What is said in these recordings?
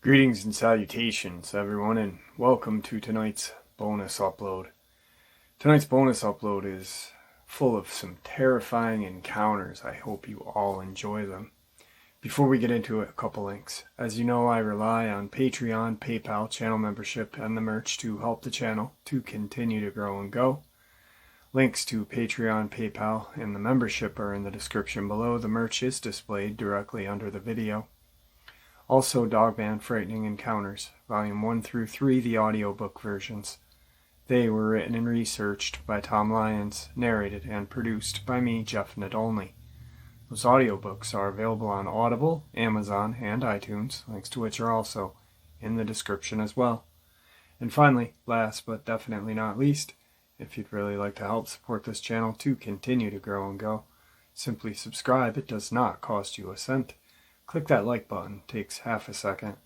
Greetings and salutations, everyone, and welcome to tonight's bonus upload. Tonight's bonus upload is full of some terrifying encounters. I hope you all enjoy them. Before we get into it, a couple links. As you know, I rely on Patreon, PayPal, channel membership, and the merch to help the channel to continue to grow and go. Links to Patreon, PayPal, and the membership are in the description below. The merch is displayed directly under the video. Also, Dogman Frightening Encounters, Volume 1 through 3, the audiobook versions. They were written and researched by Tom Lyons, narrated and produced by me, Jeff Nadolny. Those audiobooks are available on Audible, Amazon, and iTunes, links to which are also in the description as well. And finally, last but definitely not least, if you'd really like to help support this channel to continue to grow and go, simply subscribe. It does not cost you a cent. Click that like button, it takes half a second.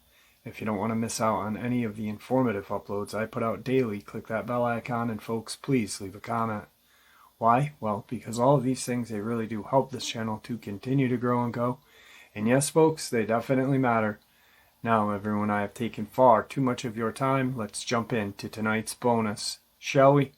If you don't want to miss out on any of the informative uploads I put out daily, click that bell icon, and folks, please leave a comment. Why? Well, because all of these things, they really do help this channel to continue to grow and go. And yes, folks, they definitely matter. Now, everyone, I have taken far too much of your time. Let's jump into tonight's bonus, shall we?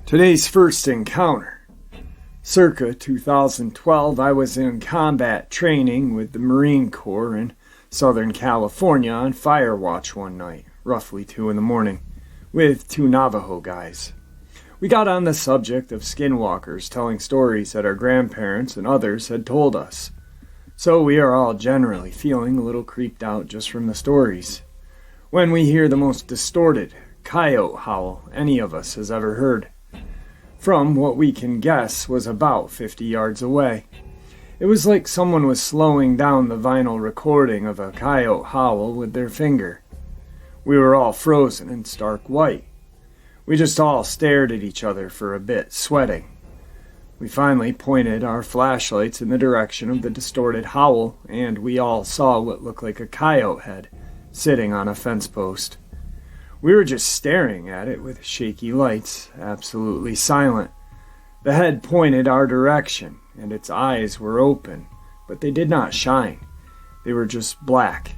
Today's first encounter. Circa 2012, I was in combat training with the Marine Corps in Southern California on fire watch one night, roughly 2 in the morning, with 2 Navajo guys. We got on the subject of skinwalkers telling stories that our grandparents and others had told us. So we are all generally feeling a little creeped out just from the stories, when we hear the most distorted coyote howl any of us has ever heard. From what we can guess was about 50 yards away. It was like someone was slowing down the vinyl recording of a coyote howl with their finger. We were all frozen and stark white. We just all stared at each other for a bit, sweating. We finally pointed our flashlights in the direction of the distorted howl, and we all saw what looked like a coyote head sitting on a fence post. We were just staring at it with shaky lights, absolutely silent. The head pointed our direction, and its eyes were open, but they did not shine. They were just black.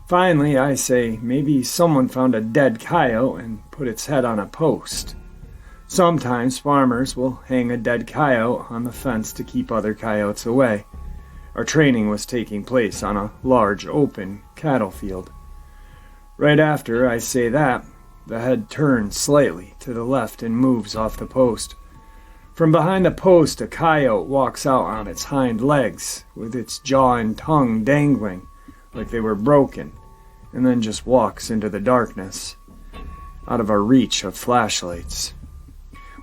Finally, I say, maybe someone found a dead coyote and put its head on a post. Sometimes farmers will hang a dead coyote on the fence to keep other coyotes away. Our training was taking place on a large open cattle field. Right after I say that, the head turns slightly to the left and moves off the post. From behind the post, a coyote walks out on its hind legs, with its jaw and tongue dangling like they were broken, and then just walks into the darkness, out of our reach of flashlights.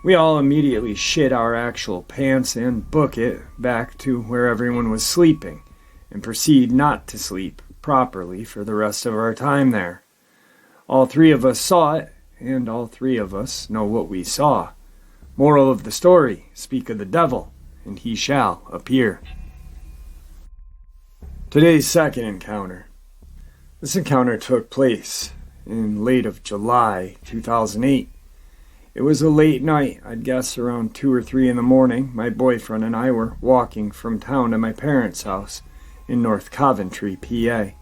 We all immediately shit our actual pants and book it back to where everyone was sleeping, and proceed not to sleep properly for the rest of our time there. All 3 of us saw it, and all 3 of us know what we saw. Moral of the story, speak of the devil, and he shall appear. Today's second encounter. This encounter took place in late of July 2008. It was a late night, I'd guess around 2 or 3 in the morning. My boyfriend and I were walking from town to my parents' house in North Coventry, PA.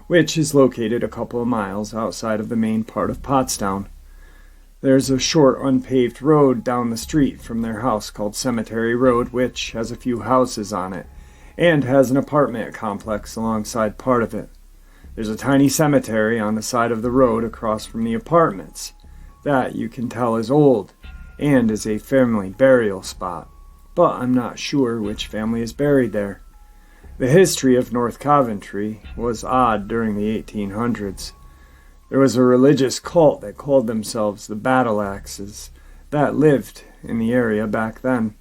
Which is located a couple of miles outside of the main part of Pottstown. There's a short unpaved road down the street from their house called Cemetery Road, which has a few houses on it, and has an apartment complex alongside part of it. There's a tiny cemetery on the side of the road across from the apartments that you can tell is old and is a family burial spot, but I'm not sure which family is buried there. The history of North Coventry was odd during the 1800s. There was a religious cult that called themselves the Battle Axes that lived in the area back then.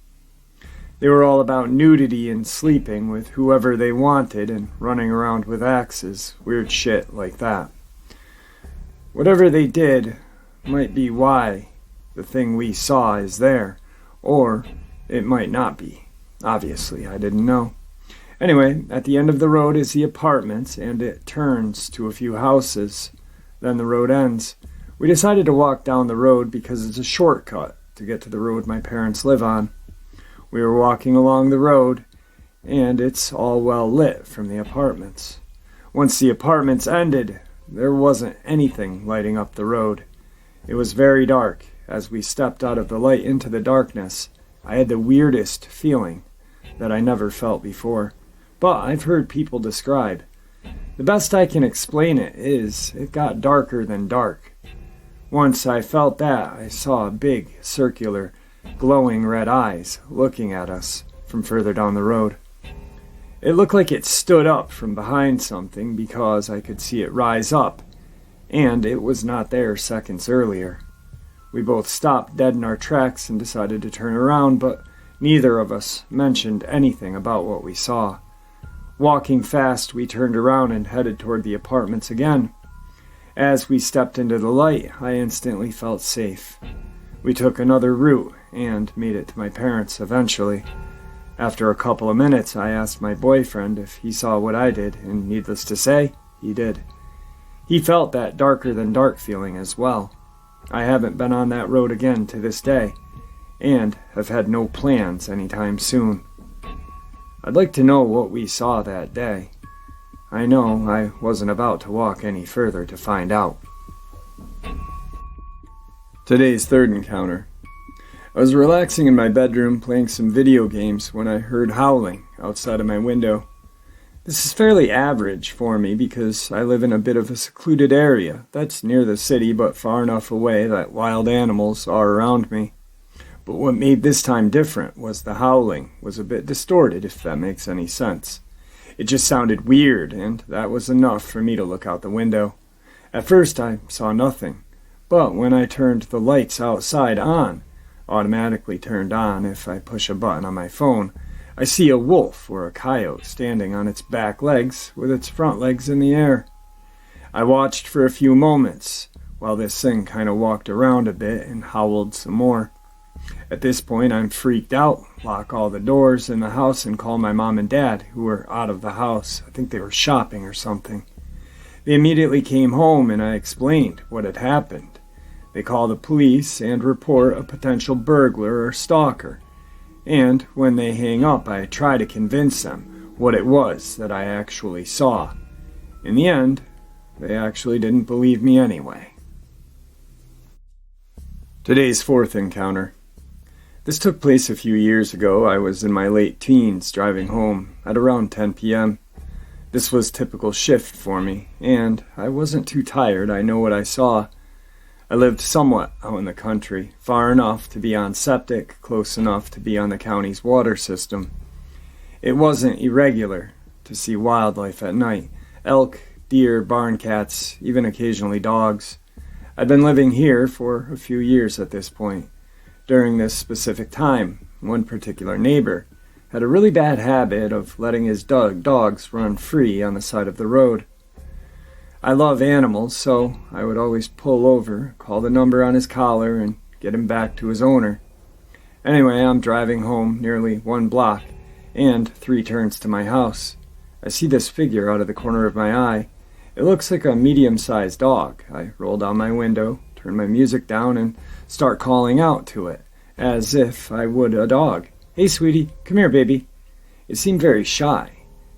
They were all about nudity and sleeping with whoever they wanted and running around with axes, weird shit like that. Whatever they did might be why the thing we saw is there, or it might not be. Obviously, I didn't know. Anyway, at the end of the road is the apartments, and it turns to a few houses. Then the road ends. We decided to walk down the road because it's a shortcut to get to the road my parents live on. We were walking along the road, and it's all well lit from the apartments. Once the apartments ended, there wasn't anything lighting up the road. It was very dark. As we stepped out of the light into the darkness, I had the weirdest feeling that I never felt before, but I've heard people describe. The best I can explain it is it got darker than dark. Once I felt that, I saw big, circular, glowing red eyes looking at us from further down the road. It looked like it stood up from behind something because I could see it rise up, and it was not there seconds earlier. We both stopped dead in our tracks and decided to turn around, but neither of us mentioned anything about what we saw. Walking fast, we turned around and headed toward the apartments again. As we stepped into the light, I instantly felt safe. We took another route and made it to my parents eventually. After a couple of minutes, I asked my boyfriend if he saw what I did, and needless to say, he did. He felt that darker than dark feeling as well. I haven't been on that road again to this day, and have had no plans anytime soon. I'd like to know what we saw that day. I know I wasn't about to walk any further to find out. Today's third encounter. I was relaxing in my bedroom playing some video games when I heard howling outside of my window. This is fairly average for me because I live in a bit of a secluded area that's near the city but far enough away that wild animals are around me. But what made this time different was the howling was a bit distorted, if that makes any sense. It just sounded weird, and that was enough for me to look out the window. At first I saw nothing, but when I turned the lights outside on, automatically turned on if I push a button on my phone, I see a wolf or a coyote standing on its back legs with its front legs in the air. I watched for a few moments while this thing kind of walked around a bit and howled some more. At this point, I'm freaked out, lock all the doors in the house, and call my mom and dad, who were out of the house. I think they were shopping or something. They immediately came home, and I explained what had happened. They call the police and report a potential burglar or stalker. And when they hang up, I try to convince them what it was that I actually saw. In the end, they actually didn't believe me anyway. Today's fourth encounter. This took place a few years ago. I was in my late teens driving home at around 10 p.m. This was typical shift for me, and I wasn't too tired. I know what I saw. I lived somewhat out in the country, far enough to be on septic, close enough to be on the county's water system. It wasn't irregular to see wildlife at night: elk, deer, barn cats, even occasionally dogs. I'd been living here for a few years at this point. During this specific time, one particular neighbor had a really bad habit of letting his dogs run free on the side of the road. I love animals, so I would always pull over, call the number on his collar, and get him back to his owner. Anyway, I'm driving home nearly 1 block, and 3 turns to my house. I see this figure out of the corner of my eye. It looks like a medium-sized dog. I roll down my window, turn my music down, and start calling out to it, as if I would a dog. "Hey, sweetie, come here, baby." It seemed very shy,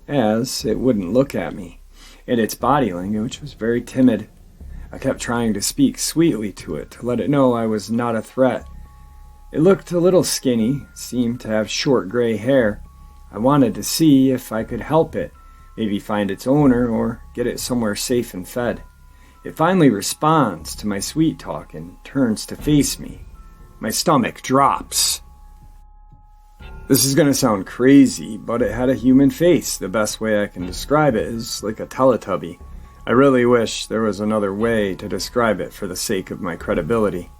as it wouldn't look at me, and its body language was very timid. I kept trying to speak sweetly to it, to let it know I was not a threat. It looked a little skinny, seemed to have short gray hair. I wanted to see if I could help it, maybe find its owner or get it somewhere safe and fed. It finally responds to my sweet talk and turns to face me. My stomach drops. This is going to sound crazy, but it had a human face. The best way I can describe it is like a Teletubby. I really wish there was another way to describe it for the sake of my credibility.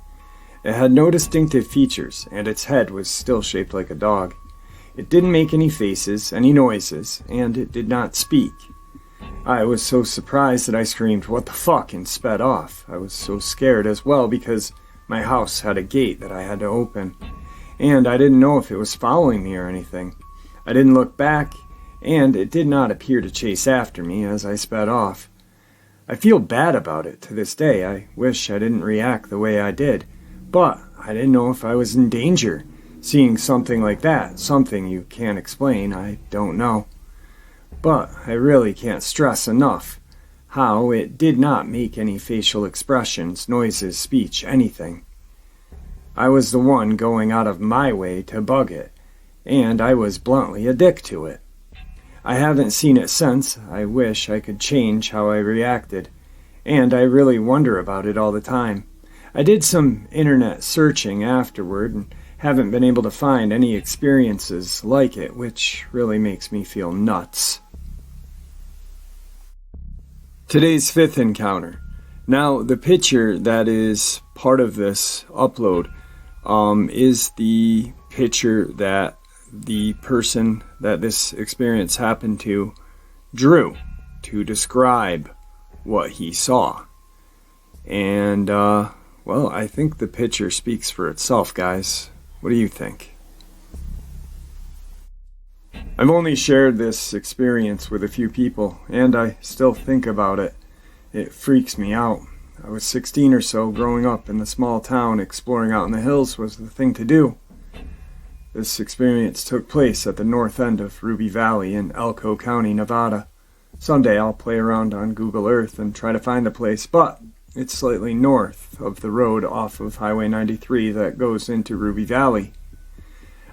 It had no distinctive features, and its head was still shaped like a dog. It didn't make any faces, any noises, and it did not speak. I was so surprised that I screamed, "What the fuck?" and sped off. I was so scared as well because my house had a gate that I had to open, and I didn't know if it was following me or anything. I didn't look back, and it did not appear to chase after me as I sped off. I feel bad about it to this day. I wish I didn't react the way I did, but I didn't know if I was in danger. Seeing something like that, something you can't explain, I don't know. But I really can't stress enough how it did not make any facial expressions, noises, speech, anything. I was the one going out of my way to bug it, and I was bluntly a dick to it. I haven't seen it since. I wish I could change how I reacted, and I really wonder about it all the time. I did some internet searching afterward and haven't been able to find any experiences like it, which really makes me feel nuts. Today's fifth encounter. Now, the picture that is part of this upload is the picture that the person that this experience happened to drew to describe what he saw. And, well, I think the picture speaks for itself, guys. What do you think? I've only shared this experience with a few people, and I still think about it. It freaks me out. I was 16 or so, growing up in the small town. Exploring out in the hills was the thing to do. This experience took place at the north end of Ruby Valley in Elko County, Nevada. Someday I'll play around on Google Earth and try to find the place, but it's slightly north of the road off of Highway 93 that goes into Ruby Valley.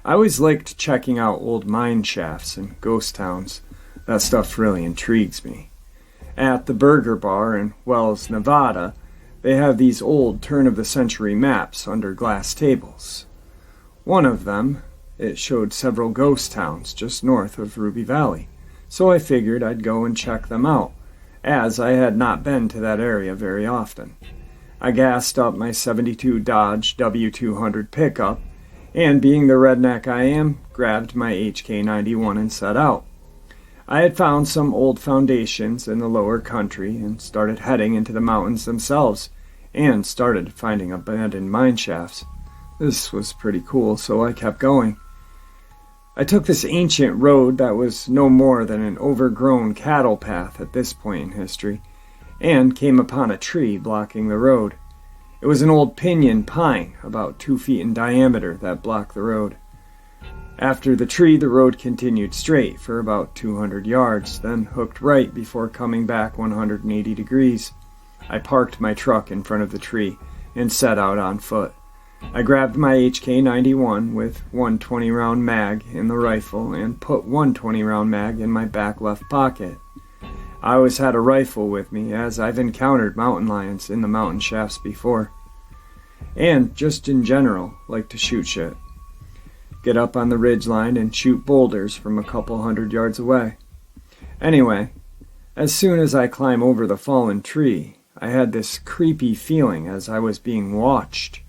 I always liked checking out old mine shafts and ghost towns. That stuff really intrigues me. At the Burger Bar in Wells, Nevada, they have these old turn-of-the-century maps under glass tables. One of them, it showed several ghost towns just north of Ruby Valley, so I figured I'd go and check them out, as I had not been to that area very often. I gassed up my '72 Dodge W200 pickup, and being the redneck I am, grabbed my HK91 and set out. I had found some old foundations in the lower country and started heading into the mountains themselves, and started finding abandoned mine shafts. This was pretty cool, so I kept going. I took this ancient road that was no more than an overgrown cattle path at this point in history, and came upon a tree blocking the road. It was an old pinyon pine, about 2 feet in diameter, that blocked the road. After the tree, the road continued straight for about 200 yards, then hooked right before coming back 180 degrees. I parked my truck in front of the tree and set out on foot. I grabbed my HK91 with one 20-round mag in the rifle and put one 20-round mag in my back left pocket. I always had a rifle with me, as I've encountered mountain lions in the mountain shafts before. And just in general, like to shoot shit. Get up on the ridgeline and shoot boulders from a couple 100 yards away. Anyway, as soon as I climb over the fallen tree, I had this creepy feeling as I was being watched.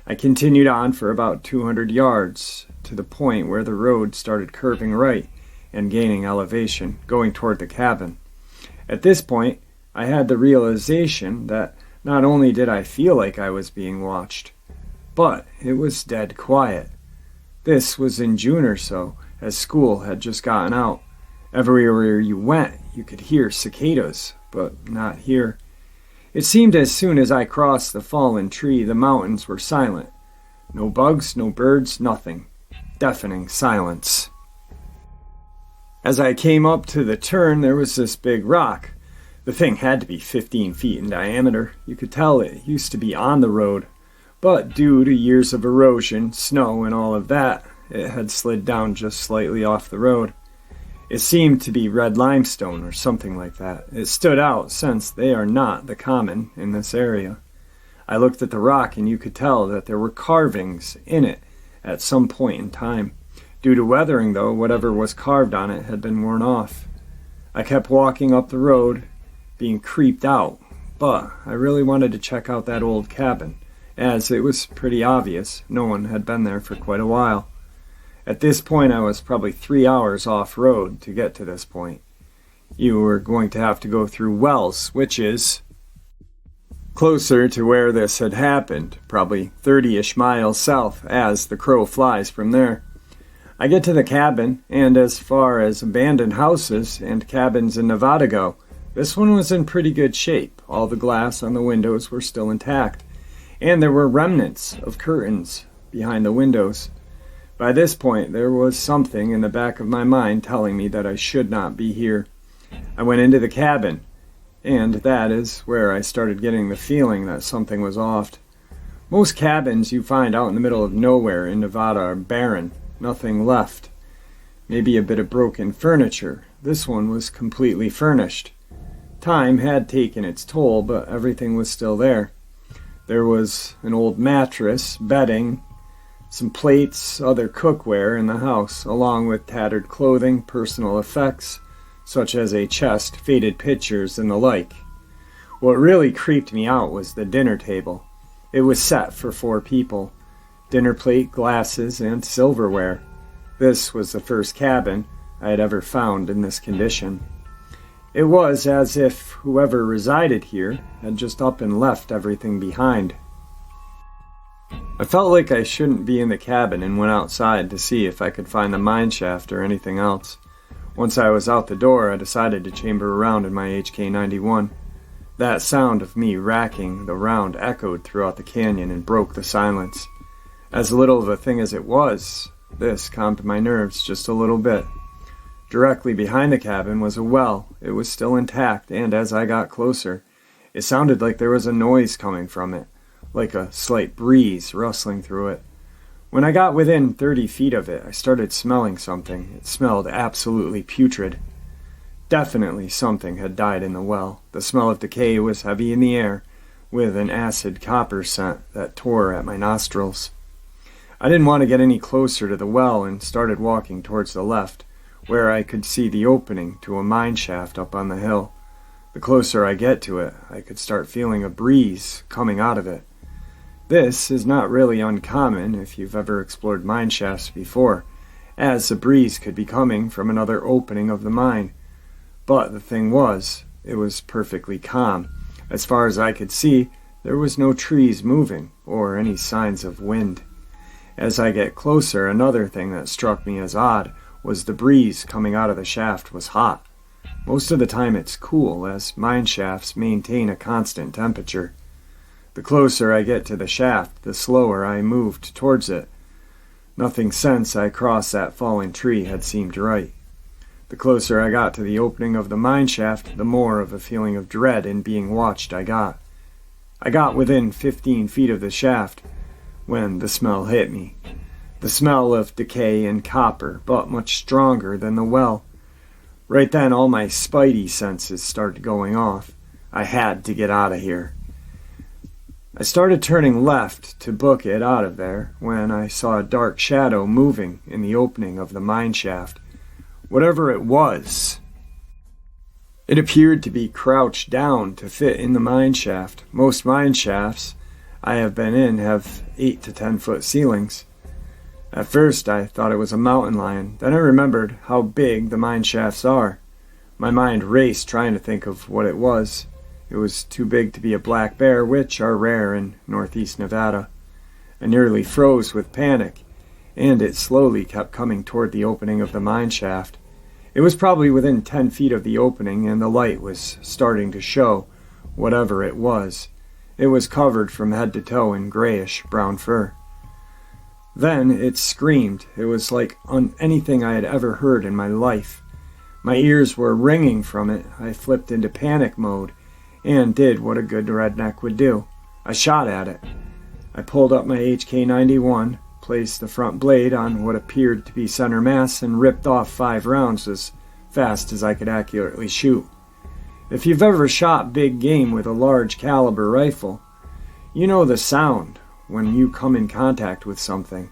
I continued on for about 200 yards to the point where the road started curving right and gaining elevation, going toward the cabin. At this point, I had the realization that not only did I feel like I was being watched, but it was dead quiet. This was in June or so, as school had just gotten out. Everywhere you went, you could hear cicadas, but not here. It seemed as soon as I crossed the fallen tree, the mountains were silent. No bugs, no birds, nothing. Deafening silence. As I came up to the turn, there was this big rock. The thing had to be 15 feet in diameter. You could tell it used to be on the road, but due to years of erosion, snow, and all of that, it had slid down just slightly off the road. It seemed to be red limestone or something like that. It stood out since they are not the common in this area. I looked at the rock and you could tell that there were carvings in it at some point in time. Due to weathering, though, whatever was carved on it had been worn off. I kept walking up the road, being creeped out, but I really wanted to check out that old cabin, as it was pretty obvious no one had been there for quite a while. At this point, I was probably 3 hours off-road to get to this point. You were going to have to go through Wells, which is closer to where this had happened, probably 30-ish miles south as the crow flies from there. I get to the cabin, and as far as abandoned houses and cabins in Nevada go, this one was in pretty good shape. All the glass on the windows were still intact, and there were remnants of curtains behind the windows. By this point, there was something in the back of my mind telling me that I should not be here. I went into the cabin, and that is where I started getting the feeling that something was off. Most cabins you find out in the middle of nowhere in Nevada are barren, nothing left. Maybe a bit of broken furniture. This one was completely furnished. Time had taken its toll, but everything was still there. There was an old mattress, bedding, some plates, other cookware in the house, along with tattered clothing, personal effects, such as a chest, faded pictures, and the like. What really creeped me out was the dinner table. It was set for 4 people. Dinner plate, glasses, and silverware. This was the first cabin I had ever found in this condition. It was as if whoever resided here had just up and left everything behind. I felt like I shouldn't be in the cabin and went outside to see if I could find the mine shaft or anything else. Once I was out the door, I decided to chamber around in my HK-91. That sound of me racking the round echoed throughout the canyon and broke the silence. As little of a thing as it was, this calmed my nerves just a little bit. Directly behind the cabin was a well. It was still intact, and as I got closer, it sounded like there was a noise coming from it, like a slight breeze rustling through it. When I got within 30 feet of it, I started smelling something. It smelled absolutely putrid. Definitely something had died in the well. The smell of decay was heavy in the air, with an acid copper scent that tore at my nostrils. I didn't want to get any closer to the well and started walking towards the left, where I could see the opening to a mine shaft up on the hill. The closer I get to it, I could start feeling a breeze coming out of it. This is not really uncommon if you've ever explored mine shafts before, as the breeze could be coming from another opening of the mine. But the thing was, it was perfectly calm. As far as I could see, there was no trees moving or any signs of wind. As I get closer, another thing that struck me as odd was the breeze coming out of the shaft was hot. Most of the time it's cool, as mine shafts maintain a constant temperature. The closer I get to the shaft, the slower I moved towards it. Nothing since I crossed that fallen tree had seemed right. The closer I got to the opening of the mine shaft, the more of a feeling of dread in being watched I got. I got within 15 feet of the shaft when the smell hit me. The smell of decay and copper, but much stronger than the well. Right then all my spidey senses started going off. I had to get out of here. I started turning left to book it out of there when I saw a dark shadow moving in the opening of the mine shaft. Whatever it was, it appeared to be crouched down to fit in the mine shaft. Most mine shafts I have been in have 8 to 10 foot ceilings. At first I thought it was a mountain lion. Then I remembered how big the mine shafts are. My mind raced trying to think of what it was. It was too big to be a black bear, which are rare in northeast Nevada. I nearly froze with panic, and it slowly kept coming toward the opening of the mine shaft. It was probably within 10 feet of the opening, and the light was starting to show whatever it was. It was covered from head to toe in grayish-brown fur. Then it screamed. It was like anything I had ever heard in my life. My ears were ringing from it. I flipped into panic mode and did what a good redneck would do. I shot at it. I pulled up my HK-91, placed the front blade on what appeared to be center mass, and ripped off 5 rounds as fast as I could accurately shoot. If you've ever shot big game with a large caliber rifle, you know the sound when you come in contact with something.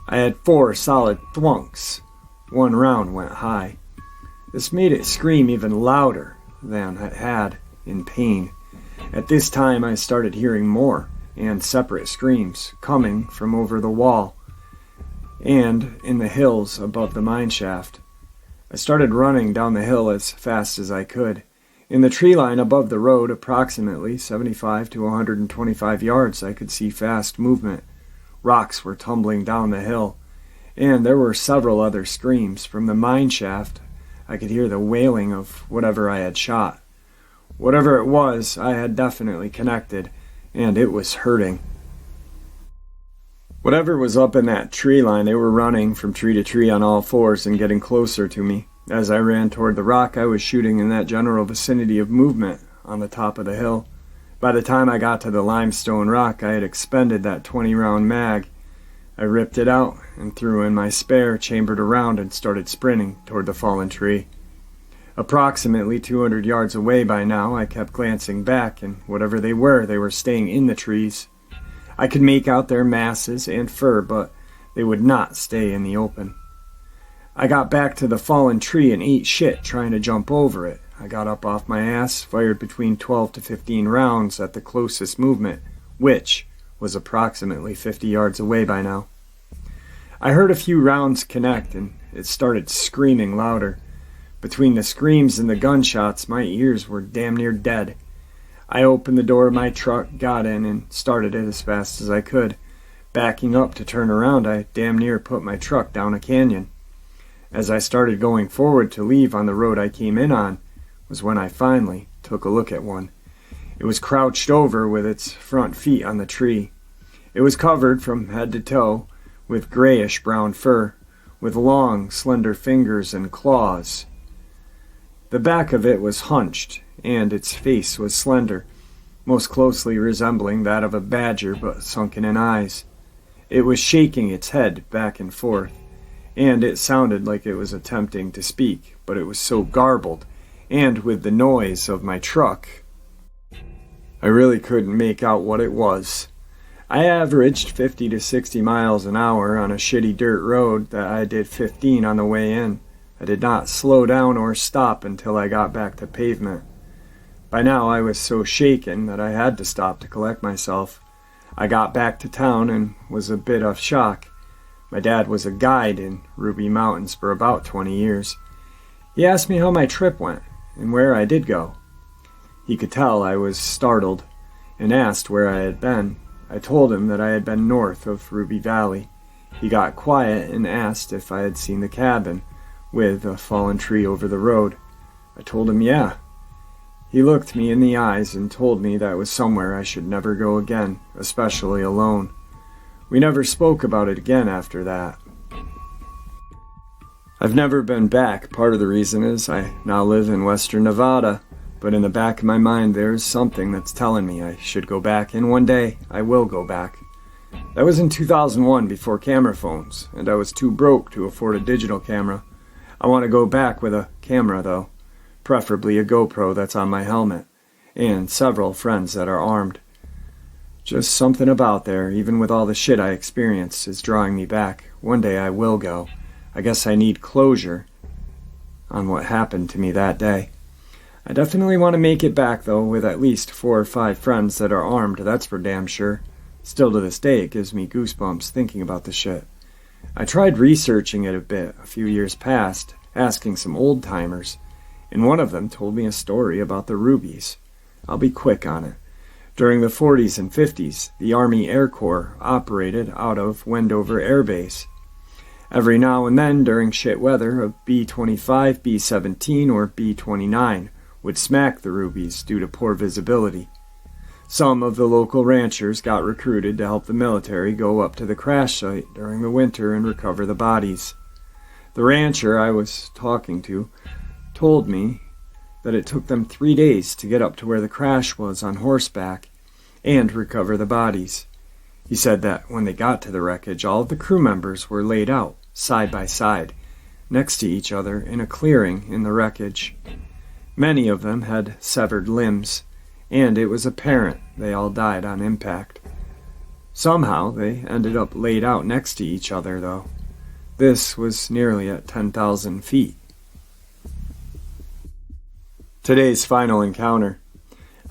I had 4 solid thwunks. 1 round went high. This made it scream even louder than it had in pain. At this time I started hearing more and separate screams coming from over the wall and in the hills above the mine shaft. I started running down the hill as fast as I could. In the tree line above the road, approximately 75 to 125 yards, I could see fast movement. Rocks were tumbling down the hill, and there were several other screams. From the mine shaft, I could hear the wailing of whatever I had shot. Whatever it was, I had definitely connected, and it was hurting. Whatever was up in that tree line, they were running from tree to tree on all fours and getting closer to me. As I ran toward the rock, I was shooting in that general vicinity of movement on the top of the hill. By the time I got to the limestone rock, I had expended that 20-round mag. I ripped it out and threw in my spare, chambered around, and started sprinting toward the fallen tree. Approximately 200 yards away by now, I kept glancing back, and whatever they were staying in the trees. I could make out their masses and fur, but they would not stay in the open. I got back to the fallen tree and ate shit trying to jump over it. I got up off my ass, fired between 12 to 15 rounds at the closest movement, which was approximately 50 yards away by now. I heard a few rounds connect, and it started screaming louder. Between the screams and the gunshots, my ears were damn near dead. I opened the door of my truck, got in, and started it as fast as I could. Backing up to turn around, I damn near put my truck down a canyon. As I started going forward to leave on the road I came in on, was when I finally took a look at one. It was crouched over with its front feet on the tree. It was covered from head to toe with grayish-brown fur, with long, slender fingers and claws. The back of it was hunched, and its face was slender, most closely resembling that of a badger but sunken in eyes. It was shaking its head back and forth, and it sounded like it was attempting to speak, but it was so garbled, and with the noise of my truck, I really couldn't make out what it was. I averaged 50 to 60 miles an hour on a shitty dirt road that I did 15 on the way in. I did not slow down or stop until I got back to pavement. By now I was so shaken that I had to stop to collect myself. I got back to town and was a bit of shock. My dad was a guide in Ruby Mountains for about 20 years. He asked me how my trip went and where I did go. He could tell I was startled and asked where I had been. I told him that I had been north of Ruby Valley. He got quiet and asked if I had seen the cabin with a fallen tree over the road. I told him yeah. He looked me in the eyes and told me that was somewhere I should never go again, especially alone. We never spoke about it again after that. I've never been back. Part of the reason is I now live in western Nevada, but in the back of my mind there is something that's telling me I should go back, and one day I will go back. That was in 2001, before camera phones, and I was too broke to afford a digital camera. I want to go back with a camera though, preferably a GoPro that's on my helmet, and several friends that are armed. Just something about there, even with all the shit I experienced, is drawing me back. One day I will go. I guess I need closure on what happened to me that day. I definitely want to make it back though, with at least 4 or 5 friends that are armed, that's for damn sure. Still to this day it gives me goosebumps thinking about the shit. I tried researching it a bit a few years past, asking some old-timers, and one of them told me a story about the rubies. I'll be quick on it. During the 40s and 50s, the Army Air Corps operated out of Wendover Air Base. Every now and then, during shit weather, a B-25, B-17, or B-29 would smack the rubies due to poor visibility. Some of the local ranchers got recruited to help the military go up to the crash site during the winter and recover the bodies. The rancher I was talking to told me that it took them 3 days to get up to where the crash was on horseback and recover the bodies. He said that when they got to the wreckage, all of the crew members were laid out, side by side, next to each other in a clearing in the wreckage. Many of them had severed limbs, and it was apparent they all died on impact. Somehow they ended up laid out next to each other, though. This was nearly at 10,000 feet. Today's final encounter.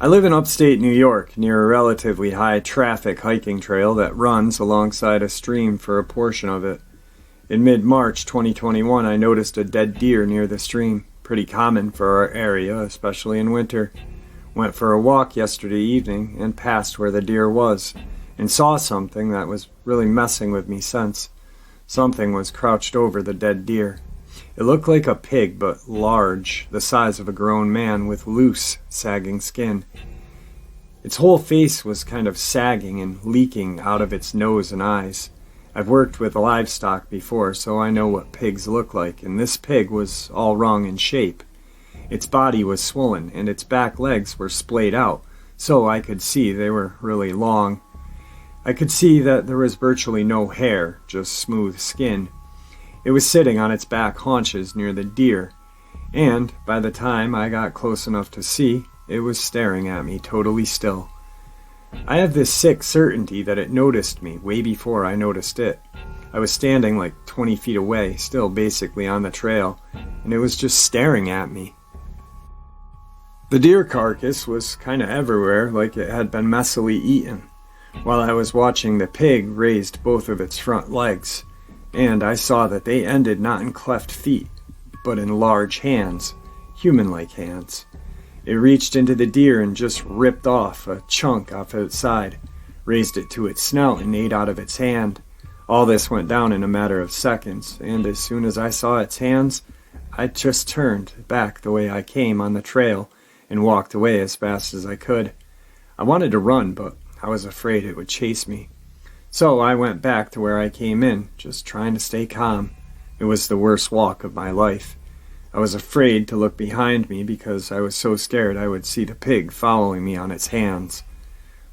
I live in upstate New York, near a relatively high-traffic hiking trail that runs alongside a stream for a portion of it. In mid-March 2021, I noticed a dead deer near the stream, pretty common for our area, especially in winter. Went for a walk yesterday evening and passed where the deer was, and saw something that was really messing with me since. Something was crouched over the dead deer. It looked like a pig, but large, the size of a grown man with loose, sagging skin. Its whole face was kind of sagging and leaking out of its nose and eyes. I've worked with livestock before, so I know what pigs look like, and this pig was all wrong in shape. Its body was swollen, and its back legs were splayed out, so I could see they were really long. I could see that there was virtually no hair, just smooth skin. It was sitting on its back haunches near the deer, and by the time I got close enough to see, it was staring at me totally still. I have this sick certainty that it noticed me way before I noticed it. I was standing like 20 feet away, still basically on the trail, and it was just staring at me. The deer carcass was kind of everywhere, like it had been messily eaten, while I was watching the pig raised both of its front legs, and I saw that they ended not in cleft feet, but in large hands, human-like hands. It reached into the deer and just ripped off a chunk off its side, raised it to its snout and ate out of its hand. All this went down in a matter of seconds, and as soon as I saw its hands, I just turned back the way I came on the trail and walked away as fast as I could. I wanted to run, but I was afraid it would chase me. So I went back to where I came in, just trying to stay calm. It was the worst walk of my life. I was afraid to look behind me because I was so scared I would see the pig following me on its hands.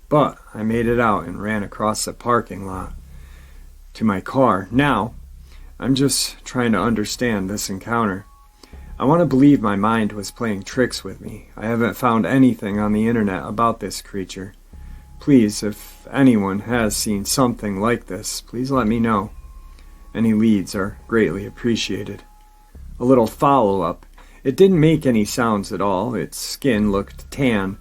But I made it out and ran across the parking lot to my car. Now, I'm just trying to understand this encounter. I want to believe my mind was playing tricks with me. I haven't found anything on the internet about this creature. Please, if anyone has seen something like this, please let me know. Any leads are greatly appreciated. A little follow-up. It didn't make any sounds at all. Its skin looked tan,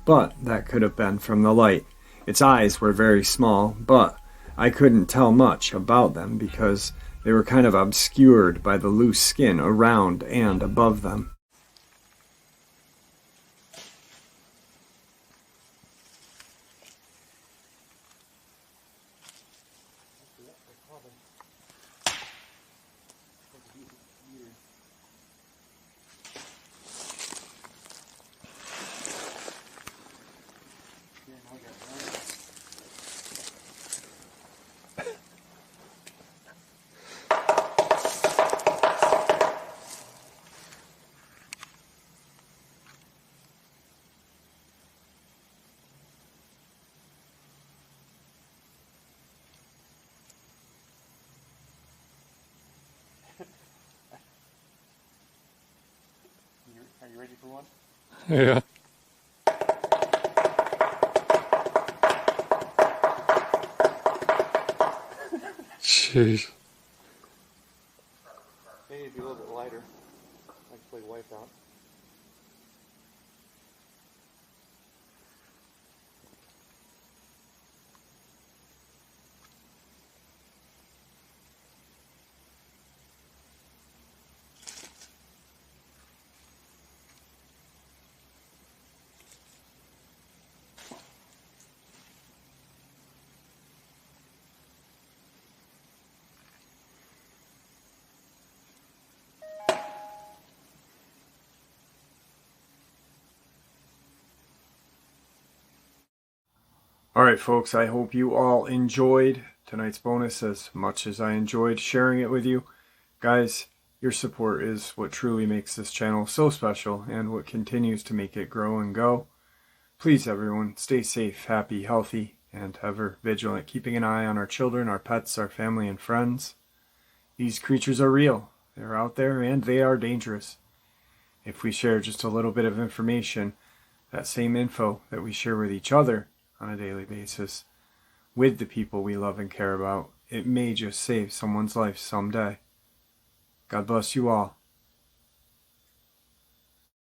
but that could have been from the light. Its eyes were very small, but I couldn't tell much about them because they were kind of obscured by the loose skin around and above them. Are you ready for one? Yeah. Jeez. Maybe it'd be a little bit lighter. I can play Wipeout. Alright folks, I hope you all enjoyed tonight's bonus as much as I enjoyed sharing it with you. Guys, Your support is what truly makes this channel so special and what continues to make it grow and go. Please, everyone, stay safe, happy, healthy, and ever vigilant, keeping an eye on our children, our pets, our family, and friends. These creatures are real. They're out there, and they are dangerous. If we share just a little bit of information, that same info that we share with each other on a daily basis, with the people we love and care about, it may just save someone's life someday. God bless you all.